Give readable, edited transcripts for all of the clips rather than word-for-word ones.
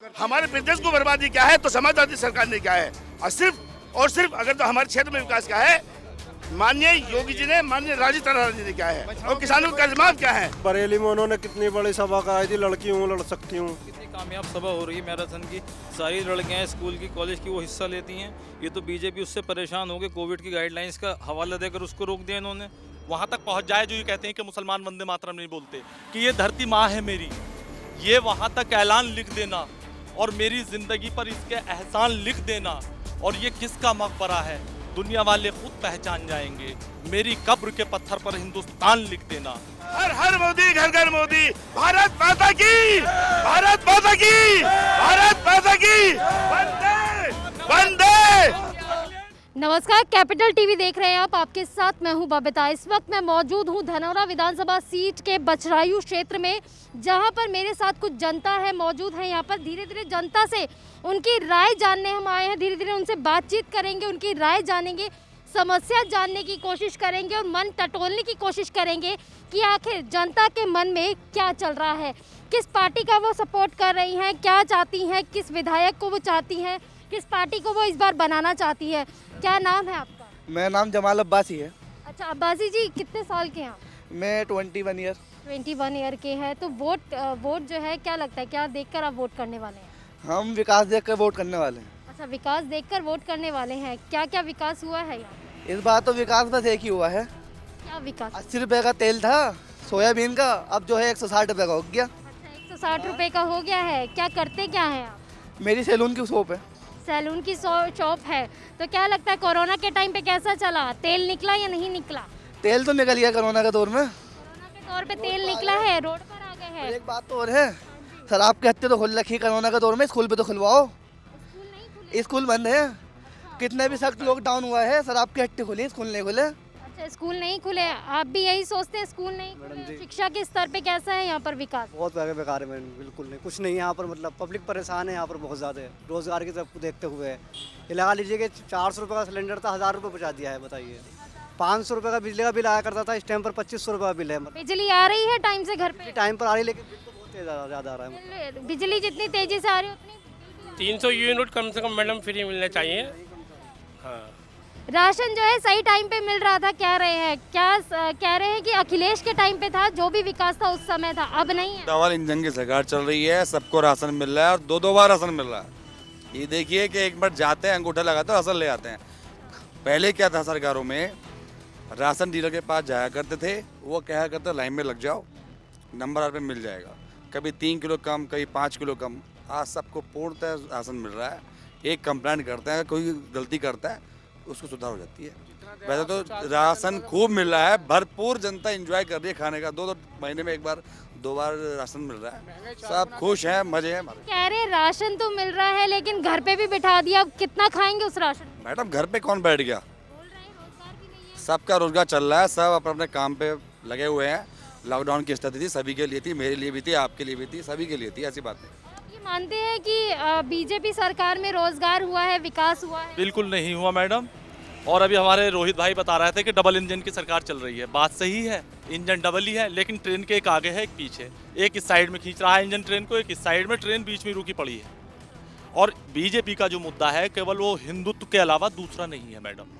हमारे बिजनेस को बर्बादी क्या है तो समाजवादी सरकार ने क्या है। और सिर्फ अगर तो हमारे क्षेत्र में विकास क्या है, माननीय योगी जी ने, माननीय राजीव तन्खा जी ने क्या है, और किसानों का कर्ज माफ क्या है। बरेली में उन्होंने कितनी बड़ी सभा कराई थी, लड़की हूँ लड़ सकती हूँ। कितनी कामयाब सभा हो रही है मैराथन की, सारी लड़कियां स्कूल की कॉलेज की वो हिस्सा लेती हैं। ये तो बीजेपी उससे परेशान हो गए, कोविड की गाइडलाइंस का हवाला देकर उसको रोक दिया इन्होंने। वहाँ तक पहुँच जाए जो ये कहते हैं कि मुसलमान वंदे मातरम नहीं बोलते, कि ये धरती माँ है मेरी, ये वहाँ तक ऐलान लिख देना और मेरी जिंदगी पर इसके एहसान लिख देना, और ये किसका मकबरा है दुनिया वाले खुद पहचान जाएंगे, मेरी कब्र के पत्थर पर हिंदुस्तान लिख देना। हर हर मोदी, घर घर मोदी, भारत माता की, भारत माता की, भारत माता की, वंदे वंदे। नमस्कार, कैपिटल टीवी देख रहे हैं आप, आपके साथ मैं हूं बबीता। इस वक्त मैं मौजूद हूं धनौरा विधानसभा सीट के बछरायू क्षेत्र में, जहां पर मेरे साथ कुछ जनता है मौजूद है। यहां पर धीरे धीरे जनता से उनकी राय जानने हम आए हैं, धीरे धीरे उनसे बातचीत करेंगे, उनकी राय जानेंगे, समस्या जानने की कोशिश करेंगे और मन टटोलने की कोशिश करेंगे कि आखिर जनता के मन में क्या चल रहा है, किस पार्टी का वो सपोर्ट कर रही हैं, क्या चाहती हैं, किस विधायक को वो चाहती हैं, किस पार्टी को वो इस बार बनाना चाहती है। क्या नाम है आपका? मेरा नाम जमाल अब्बासी है। अच्छा अब्बासी जी, कितने साल के हैं आप? मैं 21 ईयर। 21 ईयर के हैं। तो वोट जो है, क्या लगता है, क्या देखकर आप वोट करने वाले हैं? हम विकास देख कर वोट करने वाले हैं। अच्छा, विकास देखकर वोट करने वाले हैं। क्या क्या विकास हुआ है यहाँ? इस बार तो विकास बस एक ही हुआ है। क्या विकास? 80 रुपए का तेल था सोयाबीन का, अब जो है 160 रुपए का हो गया। अच्छा, 160 रुपए का हो गया है। क्या करते क्या हैं आप? मेरी सैलून की शॉप है। सैलून की शॉप है। तो क्या लगता है कोरोना के टाइम पे कैसा चला? तेल निकला या नहीं निकला? तेल तो निकल गया कोरोना के दौर में। कोरोना के दौर पे तेल निकला है, रोड पर आ गए हैं। एक बात तो और है, शराब के हत्ते तो खुल रखी कोरोना के दौर में, स्कूल पे तो खुलवाओ। स्कूल नहीं खुले? स्कूल बंद है, कितने भी सख्त लॉकडाउन हुआ है, शराब के हत्ते खुली, स्कूल नहीं खुले। अच्छा, स्कूल नहीं खुले। आप भी यही सोचते हैं स्कूल नहीं खुले? शिक्षा के स्तर पे कैसा है यहाँ पर विकास? बहुत बेकार है मैडम, बिल्कुल नहीं, कुछ नहीं यहाँ पर। मतलब पब्लिक परेशान है यहाँ पर बहुत ज़्यादा है, रोजगार की तरफ देखते हुए। ये लगा लीजिए कि 400 रुपये का सिलेंडर था, 1000 रुपये बचा दिया है, बताइए। 500 रुपये का बिजली का बिल आया करता था, इस टाइम पर 2500 रुपये का बिल है। बिजली आ रही है टाइम से घर पे? टाइम पर आ रही, लेकिन बिल तो बहुत तेज ज़्यादा आ रहा है। बिजली जितनी तेजी से आ रही है उतनी 300 यूनिट कम से कम मैडम फ्री मिलने चाहिए। हाँ, राशन जो है सही टाइम पे मिल रहा था, कह रहे हैं। कह रहे हैं कि अखिलेश के टाइम पे था, जो भी विकास था उस समय था, अब नहीं है। डबल इंजन की सरकार चल रही है, सबको राशन मिल रहा है और दो बार राशन मिल रहा है। ये देखिए कि एक बार जाते हैं, अंगूठा लगाते हैं, राशन ले आते हैं। पहले क्या था, सरकारों में राशन डीलर के पास जाया करते थे, वो कहा करते लाइन में लग जाओ, नंबर आप पे मिल जाएगा, कभी 3 किलो कम, कभी 5 किलो कम। आज सबको पूर्णतः राशन मिल रहा है। एक कंप्लेंट करते हैं, कोई गलती करता है उसको सुधार हो जाती है। वैसे तो राशन खूब मिल रहा है, भरपूर जनता एंजॉय कर रही है खाने का। 2 महीने में 2 बार राशन मिल रहा है, सब खुश हैं, मजे हैं। कह रहे हैं राशन तो मिल रहा है लेकिन घर पे भी बिठा दिया, अब कितना खाएंगे उस राशन? मैडम, घर पे कौन बैठ गया? बोल रहे हैं रोजगार भी नहीं है। सबका रोजगार चल रहा है, सब अपने अपने काम पे लगे हुए हैं। लॉकडाउन की स्थिति थी, सभी के लिए थी, मेरे लिए भी थी, आपके लिए भी थी, सभी के लिए थी, ऐसी बात नहीं। आप ये मानते हैं कि बीजेपी सरकार में रोजगार हुआ है, विकास हुआ है? बिल्कुल नहीं हुआ मैडम। और अभी हमारे रोहित भाई बता रहे थे कि डबल इंजन की सरकार चल रही है। बात सही है, इंजन डबल ही है, लेकिन ट्रेन के एक आगे है एक पीछे। एक इस साइड में खींच रहा है इंजन ट्रेन को, एक इस साइड में, ट्रेन बीच में रुकी पड़ी है। और बीजेपी का जो मुद्दा है केवल वो हिंदुत्व के अलावा दूसरा नहीं है मैडम।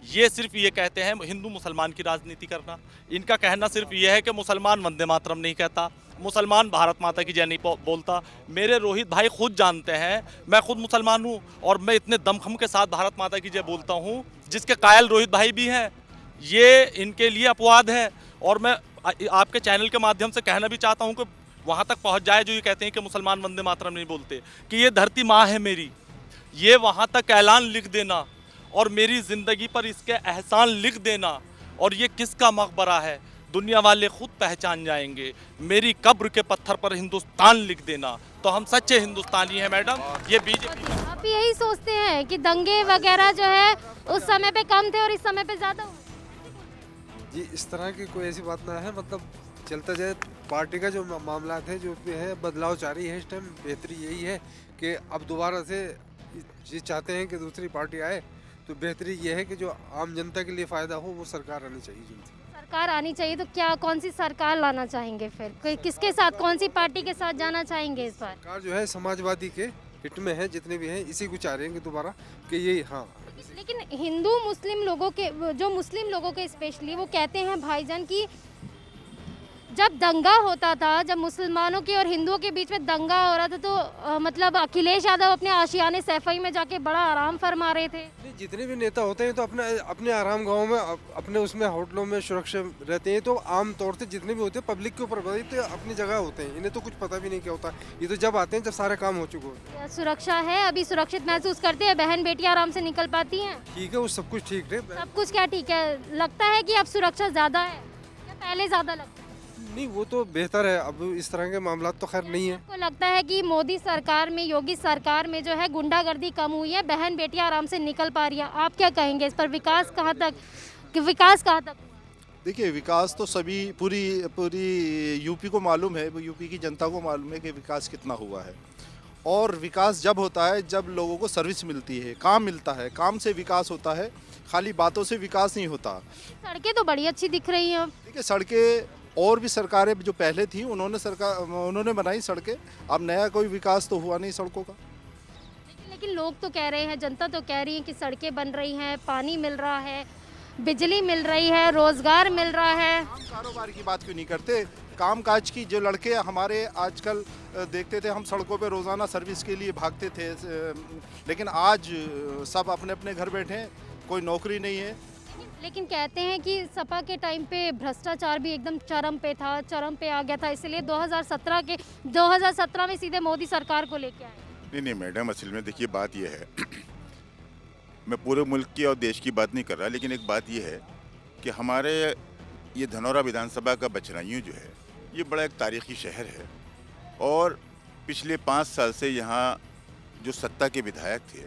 ये सिर्फ ये कहते हैं हिंदू मुसलमान की राजनीति करना। इनका कहना सिर्फ ये है कि मुसलमान वंदे मातरम नहीं कहता, मुसलमान भारत माता की जय नहीं बोलता। मेरे रोहित भाई खुद जानते हैं, मैं खुद मुसलमान हूँ और मैं इतने दमखम के साथ भारत माता की जय बोलता हूँ, जिसके कायल रोहित भाई भी हैं। ये इनके लिए अपवाद है। और मैं आपके चैनल के माध्यम से कहना भी चाहता हूँ कि वहाँ तक पहुँच जाए जो ये कहते हैं कि मुसलमान वंदे मातरम नहीं बोलते, कि ये धरती माँ है मेरी, ये वहाँ तक ऐलान लिख देना और मेरी ज़िंदगी पर इसके एहसान लिख देना, और ये किसका मकबरा है दुनिया वाले खुद पहचान जाएंगे, मेरी कब्र के पत्थर पर हिंदुस्तान लिख देना। तो हम सच्चे हिंदुस्तानी हैं मैडम। ये बीजेपी। आप यही सोचते हैं कि दंगे वगैरह जो है उस समय पे कम थे और इस समय पे ज्यादा हुए? जी, इस तरह की कोई ऐसी बात ना है, मतलब चलता जाए। पार्टी का जो मामला है, जो भी है, बदलाव जारी है। इस टाइम बेहतरी यही है कि अब दोबारा से ये चाहते हैं कि दूसरी पार्टी आए, तो बेहतरी ये है कि जो आम जनता के लिए फ़ायदा हो वो सरकार आनी चाहिए। सरकार आनी चाहिए तो क्या कौन सी सरकार लाना चाहेंगे फिर? किसके साथ, कौन सी पार्टी के साथ जाना चाहेंगे इस बार? सरकार जो है समाजवादी के हिट में है, जितने भी हैं इसी को चाह रहे हैं कि दोबारा कि ये हाँ लेकिन हिंदू मुस्लिम लोगों के, जो मुस्लिम लोगों के स्पेशली, वो कहते हैं भाईजान कि जब दंगा होता था, जब मुसलमानों के और हिंदुओं के बीच में दंगा हो रहा था तो मतलब अखिलेश यादव अपने आशियाने सैफई में जाके बड़ा आराम फरमा रहे थे। नहीं, जितने भी नेता होते हैं तो अपने अपने आराम गाँव में अपने उसमें होटलों में सुरक्षा रहते हैं, तो आम तौर से जितने भी होते हैं पब्लिक के ऊपर तो अपनी जगह होते हैं, इन्हें तो कुछ पता भी नहीं क्या होता। ये तो जब आते हैं जब सारे काम हो चुके होते हैं। सुरक्षा है, अभी सुरक्षित महसूस करते हैं, बहन बेटियां आराम से निकल पाती हैं? ठीक है, वो सब कुछ ठीक है। सब कुछ क्या ठीक है? लगता है कि अब सुरक्षा ज़्यादा है या पहले ज़्यादा लगता है? नहीं, वो तो बेहतर है, अब इस तरह के मामला तो खैर नहीं है। आपको लगता है कि मोदी सरकार में, योगी सरकार में जो है गुंडागर्दी कम हुई है, बहन बेटियां आराम से निकल पा रही है? आप क्या कहेंगे इस पर? विकास कहाँ तक? देखिए, विकास तो सभी पूरी यूपी को मालूम है, यूपी की जनता को मालूम है कि विकास कितना हुआ है। और विकास जब होता है जब लोगों को सर्विस मिलती है, काम मिलता है, काम से विकास होता है, खाली बातों से विकास नहीं होता। सड़कें तो बड़ी अच्छी दिख रही हैं। देखिए, सड़कें और भी सरकारें जो पहले थी उन्होंने बनाई सड़कें, अब नया कोई विकास तो हुआ नहीं सड़कों का। लेकिन लोग तो कह रहे हैं, जनता तो कह रही है कि सड़कें बन रही हैं, पानी मिल रहा है, बिजली मिल रही है, रोजगार मिल रहा है। कारोबार की बात क्यों नहीं करते? काम काज की जो लड़के हमारे आजकल देखते थे, हम सड़कों पे रोज़ाना सर्विस के लिए भागते थे, लेकिन आज सब अपने अपने घर बैठे हैं, कोई नौकरी नहीं है। लेकिन कहते हैं कि सपा के टाइम पे भ्रष्टाचार भी एकदम चरम पे आ गया था, इसलिए 2017 में सीधे मोदी सरकार को लेके आए। नहीं मैडम, असल में देखिए बात यह है मैं पूरे मुल्क की और देश की बात नहीं कर रहा, लेकिन एक बात यह है कि हमारे ये धनौरा विधानसभा का बचराइयों जो है, ये बड़ा एक तारीखी शहर है और पिछले 5 साल से यहाँ जो सत्ता के विधायक थे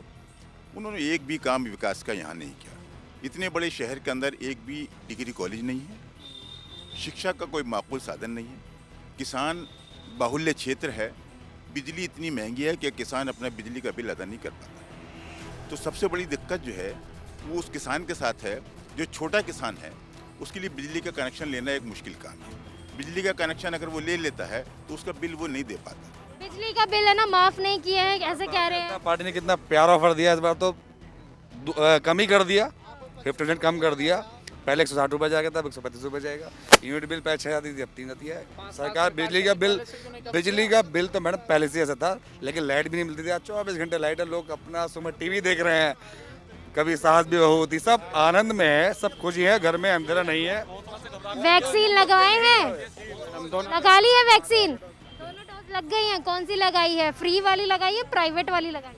उन्होंने एक भी काम विकास का यहाँ नहीं किया। इतने बड़े शहर के अंदर एक भी डिग्री कॉलेज नहीं है, शिक्षा का कोई माकूल साधन नहीं है, किसान बाहुल्य क्षेत्र है, बिजली इतनी महंगी है कि किसान अपना बिजली का बिल अदा नहीं कर पाता। तो सबसे बड़ी दिक्कत जो है वो उस किसान के साथ है जो छोटा किसान है, उसके लिए बिजली का कनेक्शन लेना एक मुश्किल काम है। बिजली का कनेक्शन अगर वो ले लेता है तो उसका बिल वो नहीं दे पाता। बिजली का बिल है ना माफ नहीं किए हैं, ऐसे कह रहे हैं। पार्टी ने कितना प्यारा ऑफर दिया, इस बार तो कम ही कर दिया, 50% कम कर दिया। पहले 160 रुपये जाएगा था, अब 135 रुपये जाएगा। यूनिट बिल पहले 6 आती थी, अब 3 आती है। सरकार बिजली का बिल तो मैडम पहले से ऐसा था, लेकिन लाइट भी नहीं मिलती थी। आज 24 घंटे लाइट है, लोग अपना सुबह टीवी देख रहे हैं, कभी सास भी बहू होती, सब आनंद में है, सब खुशी है, घर में अंधेरा नहीं है। वैक्सीन लगवाए हैं? लगा ली है वैक्सीन? दोनों डोज लग गई हैं? कौन सी लगाई है? फ्री वाली लगाई है, प्राइवेट वाली लगाई है?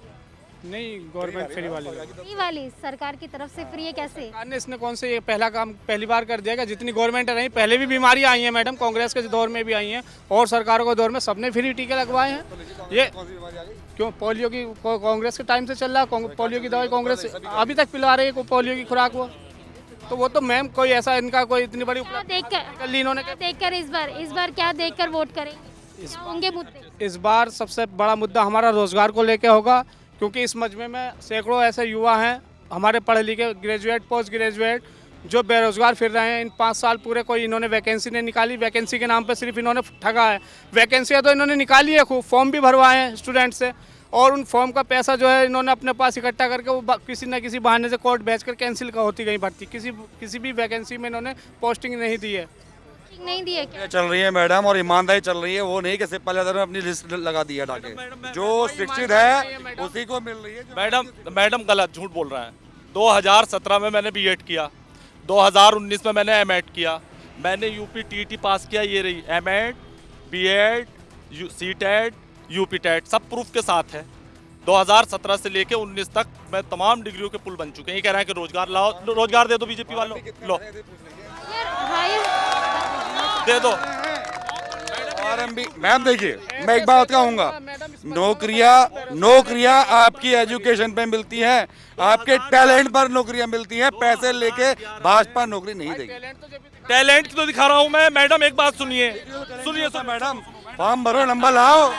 नहीं, गवर्नमेंट फ्री वाली। फ्री वाली सरकार की तरफ से फ्री है? कैसे? सरकार ने इसने कौन से ये पहला काम पहली बार कर दिया? जितनी गवर्नमेंट रही पहले भी बीमारियां आई हैं मैडम, कांग्रेस के दौर में भी आई हैं और सरकारों के दौर में सबने फ्री टीके लगवाए हैं। ये क्यों? पोलियो की कांग्रेस के टाइम से चल रहा है, पोलियो की दवाई कांग्रेस अभी तक पिला रही है, पोलियो की खुराक वो तो वो तो मैम कोई ऐसा इनका कोई इतनी बड़ी देखकर इस बार क्या देखकर वोट करेंगे? होंगे मुद्दे? इस बार सबसे बड़ा मुद्दा हमारा रोजगार को लेके होगा, क्योंकि इस मजमे में सैकड़ों ऐसे युवा हैं हमारे पढ़े लिखे, ग्रेजुएट, पोस्ट ग्रेजुएट, जो बेरोजगार फिर रहे हैं। इन 5 साल पूरे कोई इन्होंने वैकेंसी नहीं निकाली, वैकेंसी के नाम पे सिर्फ इन्होंने ठगा है। वैकेंसियाँ तो इन्होंने निकाली है खूब, फॉर्म भी भरवाए हैं स्टूडेंट से, और उन फॉर्म का पैसा जो है इन्होंने अपने पास इकट्ठा करके वो किसी न किसी बहाने से कोर्ट भेज कर कैंसिल होती गई भर्ती। किसी भी वैकेंसी में इन्होंने पोस्टिंग नहीं दी है। नहीं दिए क्या? चल रही है मैडम, और ईमानदारी चल रही है, वो नहीं कि सिर्फ पहले अपनी लिस्ट लगा दी है डाके, जो शिक्षित है उसी को मिल रही है। मैडम गलत झूठ बोल रहे हैं। 2017 में मैंने बीएड किया, 2019 में मैंने एमएड किया, मैंने यूपी टीटी पास किया, ये रही MEd, BEd, CTET, UP TET, सब प्रूफ के साथ है। 2017 से लेके 19 तक मैं तमाम डिग्रियों के पुल बन चुके हैं। ये कह रहे हैं कि रोजगार लाओ, रोजगार दे दो बीजेपी वालों, लो दे दो। मैम देखिए, मैं एक बात कहूँगा, नौकरियाँ आपकी एजुकेशन पे मिलती हैं, आपके टैलेंट पर नौकरियाँ मिलती हैं, पैसे लेके भाजपा नौकरी नहीं देगी। टैलेंट तो दिखा रहा हूँ मैं मैडम, एक बात सुनिए मैडम, फॉर्म भरो, नंबर लाओ।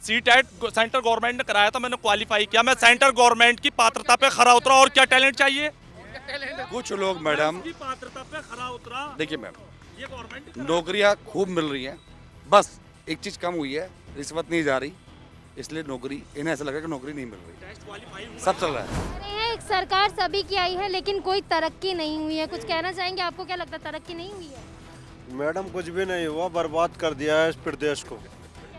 सीटेट सेंट्रल गवर्नमेंट ने कराया था, मैंने क्वालिफाई किया, मैं सेंट्रल गवर्नमेंट की पात्रता पे खरा उतरा, और क्या टैलेंट चाहिए? कुछ लोग मैडम पात्रता पे खरा उतरा। देखिए मैम, ये गवर्नमेंट नौकरियां खूब मिल रही हैं, बस एक चीज कम हुई है, रिश्वत नहीं जा रही, इसलिए नौकरी इन्हें ऐसा लगा कि नौकरी नहीं मिल रही। सब चल रहा है। रहे हैं, एक सरकार सभी की आई है लेकिन कोई तरक्की नहीं हुई है। कुछ कहना चाहेंगे? आपको क्या लगता है तरक्की नहीं हुई है? मैडम कुछ भी नहीं हुआ, बर्बाद कर दिया है इस प्रदेश को।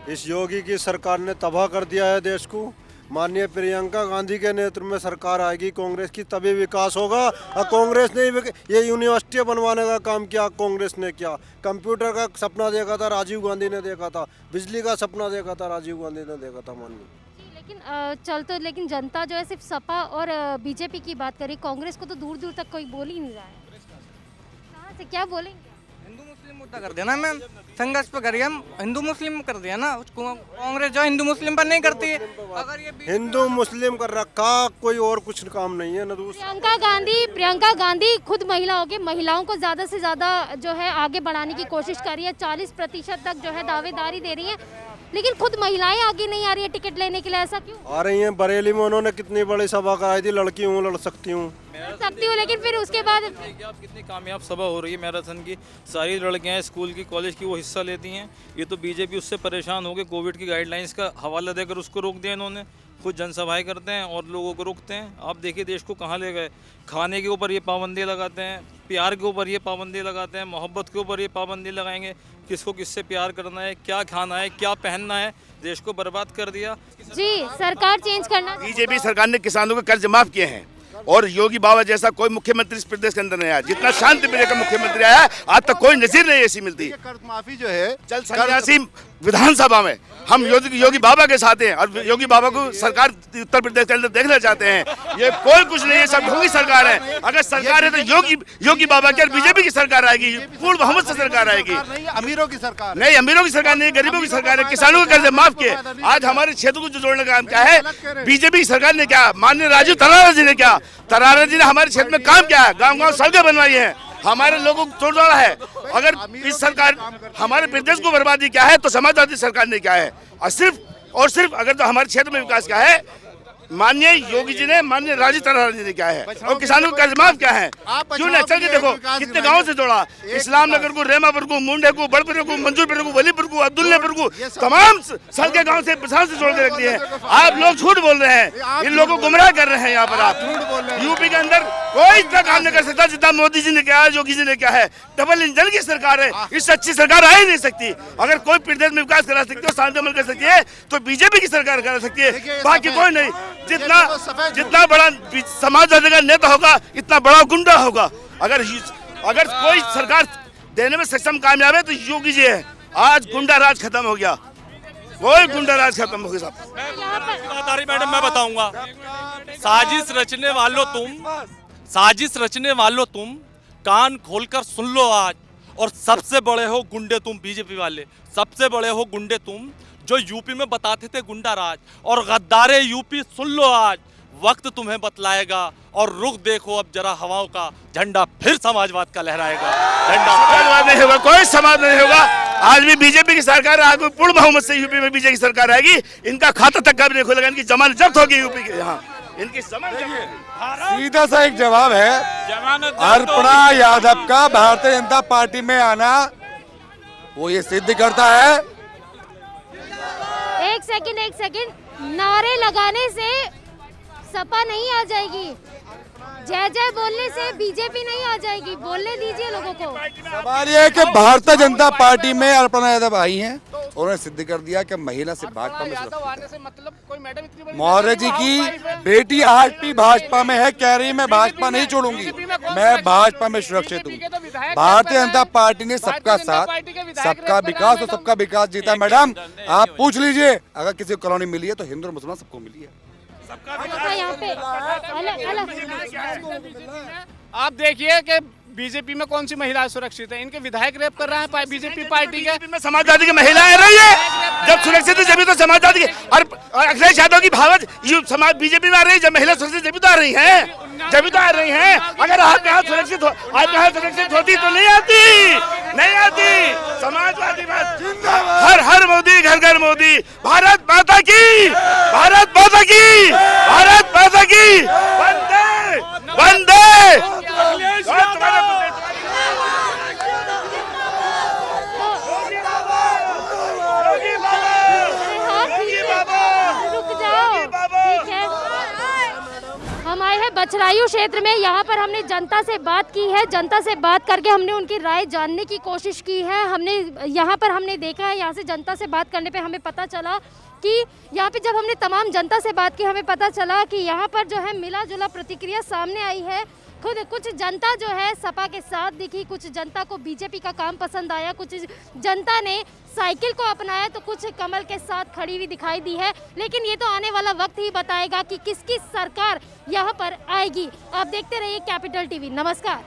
इस योगी की सरकार ने तबाह कर दिया है देश को। माननीय प्रियंका गांधी के नेतृत्व में सरकार आएगी कांग्रेस की, तभी विकास होगा। और कांग्रेस ने ये यूनिवर्सिटी बनवाने का काम किया, कांग्रेस ने किया। कंप्यूटर का सपना देखा था राजीव गांधी ने देखा था, बिजली का सपना देखा था राजीव गांधी ने देखा था। माननीय लेकिन जनता जो है सिर्फ सपा और बीजेपी की बात करी, कांग्रेस को तो दूर दूर तक कोई बोल ही नहीं रहा है। कहाँ से क्या बोलेंगे? हिंदू मुस्लिम मुद्दा कर दिया ना मैम, संघर्ष पे करिए, हम हिंदू मुस्लिम कर दिया ना। कांग्रेस जो हिंदू मुस्लिम पर नहीं करती है, अगर ये हिंदू मुस्लिम कर रखा, कोई और कुछ काम नहीं है ना। प्रियंका गांधी खुद महिला होगी, महिलाओं को ज्यादा से ज्यादा जो है आगे बढ़ाने की कोशिश कर रही है। 40% तक जो है दावेदारी दे रही है, लेकिन खुद महिलाएं आगे नहीं आ रही है टिकट लेने के लिए। ऐसा क्यों? आ रही हैं। बरेली में उन्होंने कितनी बड़ी सभा कराई थी, लड़की हूँ लड़ सकती हूँ, लेकिन फिर उसके बाद आप कितनी कामयाब सभा हो रही है मैराथन की, सारी लड़कियां स्कूल की कॉलेज की वो हिस्सा लेती हैं। ये तो बीजेपी उससे परेशान हो गए, कोविड की गाइडलाइंस का हवाला देकर उसको रोक दिया इन्होंने। खुद जनसभाएं करते हैं और लोगों को रोकते हैं। आप देखिए देश को कहाँ ले गए। खाने के ऊपर ये पाबंदी लगाते हैं, प्यार के ऊपर ये पाबंदी लगाते हैं, मोहब्बत के ऊपर ये पाबंदी लगाएंगे। किसको किससे प्यार करना है, क्या खाना है, क्या पहनना है, देश को बर्बाद कर दिया। जी सरकार चेंज करना। बीजेपी सरकार ने किसानों के कर्ज माफ किए हैं और योगी बाबा जैसा कोई मुख्यमंत्री इस प्रदेश के अंदर नहीं आया। जितना शांति प्रिय का मुख्यमंत्री आया आज तक कोई नजीर नहीं ऐसी मिलती। कर्ज माफी जो है चल सन्यासी विधानसभा में हम योगी बाबा के साथ हैं और योगी बाबा को सरकार उत्तर प्रदेश के अंदर देखना चाहते हैं। ये कोई कुछ नहीं है, सब ढोंगी सरकार है। अगर सरकार है तो योगी बाबा की और बीजेपी की सरकार आएगी, पूर्ण बहुमत से सरकार आएगी। अमीरों की सरकार नहीं, अमीरों की सरकार नहीं, गरीबों की सरकार है। किसानों के कर्ज माफ किए। आज हमारे क्षेत्र को जो जोड़ने का काम क्या है, बीजेपी की सरकार ने क्या, माननीय राजू तरारा जी ने क्या, तरारा जी ने हमारे क्षेत्र में काम किया है, गाँव सड़कें बनवाई है, हमारे लोगों को तोड़ डाला है। अगर इस सरकार हमारे प्रदेश को बर्बादी क्या है तो समाजवादी सरकार ने क्या है। और सिर्फ अगर तो हमारे क्षेत्र में विकास क्या है, माननीय योगी जी ने, माननीय राजू तरारा जी ने क्या है, और किसानों को कर्ज माफ क्या है। क्यों नहीं? चल के देखो कितने गाँव से जोड़ा, इस्लाम नगर को, रेमापुर को, मुंडे को, बड़पुर को, मंजूरपुर को, वलीपुर को, अब्दुल्लापुर को, तमाम सड़के गाँव से प्रशासन से जोड़ के रखती है। आप लोग झूठ बोल रहे हैं, इन लोगों को गुमराह कर रहे हैं। यहाँ पर आप यूपी के अंदर कोई इतना काम नहीं कर सकता जितना मोदी जी ने किया, योगी जी ने किया है। डबल इंजन की सरकार है, इससे अच्छी सरकार आ ही नहीं सकती। अगर कोई प्रदेश में विकास करा सकती है, शांति अमल कर सकती है तो बीजेपी की सरकार करा सकती है, बाकी कोई नहीं। जितना बड़ा समाजवादी का नेता होगा इतना बड़ा गुंडा होगा। अगर कोई सरकार देने में सक्षम कामयाब है तो योगी जी है। आज गुंडा राज खत्म हो गया, कोई गुंडा राज खत्म हो गया। मैडम मैं बताऊंगा, साजिश रचने वालों तुम कान खोलकर सुन लो आज। और सबसे बड़े हो गुंडे तुम, बीजेपी वाले सबसे बड़े हो गुंडे तुम, जो यूपी में बताते थे गुंडा राज और गद्दारे यूपी। सुन लो आज वक्त तुम्हें बतलाएगा और रुख देखो अब जरा हवाओं का, झंडा फिर समाजवाद का लहराएगा। झंडा समाजवाद नहीं होगा, कोई समाज नहीं होगा। आज भी बीजेपी की सरकार, आज भी पूर्ण बहुमत से यूपी में बीजेपी की सरकार आएगी। इनका खाता तक कभी नहीं खुलेगा, इनकी जमानत जब्त होगी यूपी के यहाँ, इनकी सीधा सा एक जवाब है, अर्पणा यादव का भारतीय जनता पार्टी में आना वो ये सिद्ध करता है। एक सेकंड, नारे लगाने से सपा नहीं आ जाएगी, जय जय बोलने से बीजेपी नहीं आ जाएगी। बोलने दीजिए लोगों को। सवाल ये है कि भारतीय जनता पार्टी में अर्पणा यादव आई हैं, उन्होंने सिद्ध कर दिया कि महिला से भाजपा में। मौर्य जी की बेटी आज भी भाजपा में है, कह रही मैं भाजपा नहीं छोड़ूंगी, मैं भाजपा में सुरक्षित हूँ। भारतीय जनता पार्टी ने सबका साथ, सबका विकास और सबका विकास जीता। मैडम आप पूछ लीजिए, अगर किसी को कॉलोनी मिली है तो हिंदू और मुसलमान सबको मिली है। यहाँ पे आप देखिए कि बीजेपी में कौन सी महिला सुरक्षित है। इनके विधायक रेप कर रहे हैं बीजेपी पार्टी के। समाजवादी की महिलाएं रही है, जब सुरक्षित है जब तो समाजवादी की। और अखिलेश यादव की भावत समाज बीजेपी में आ रही है, जब महिला सुरक्षित जब तो आ रही हैं, जब तो आ रही हैं। अगर आप यहाँ सुरक्षित होती तो नहीं आती समाजवादी बात। हर मोदी, घर घर मोदी। भारत माता की, भारत माता की, भारत माता की। वंदे वंदे बछरायू क्षेत्र में यहाँ पर हमने जनता से बात की है। जनता से बात करके हमने उनकी राय जानने की कोशिश की है। हमने देखा है, यहाँ से जनता से बात करने पे हमें पता चला कि यहाँ पे जब हमने तमाम जनता से बात की, हमें पता चला कि यहाँ पर जो है मिला जुला प्रतिक्रिया सामने आई है। खुद कुछ जनता जो है सपा के साथ दिखी, कुछ जनता को बीजेपी का काम पसंद आया, कुछ जनता ने साइकिल को अपनाया, तो कुछ कमल के साथ खड़ी हुई दिखाई दी है। लेकिन ये तो आने वाला वक्त ही बताएगा कि किसकी सरकार यहाँ पर आएगी। आप देखते रहिए कैपिटल टीवी। नमस्कार।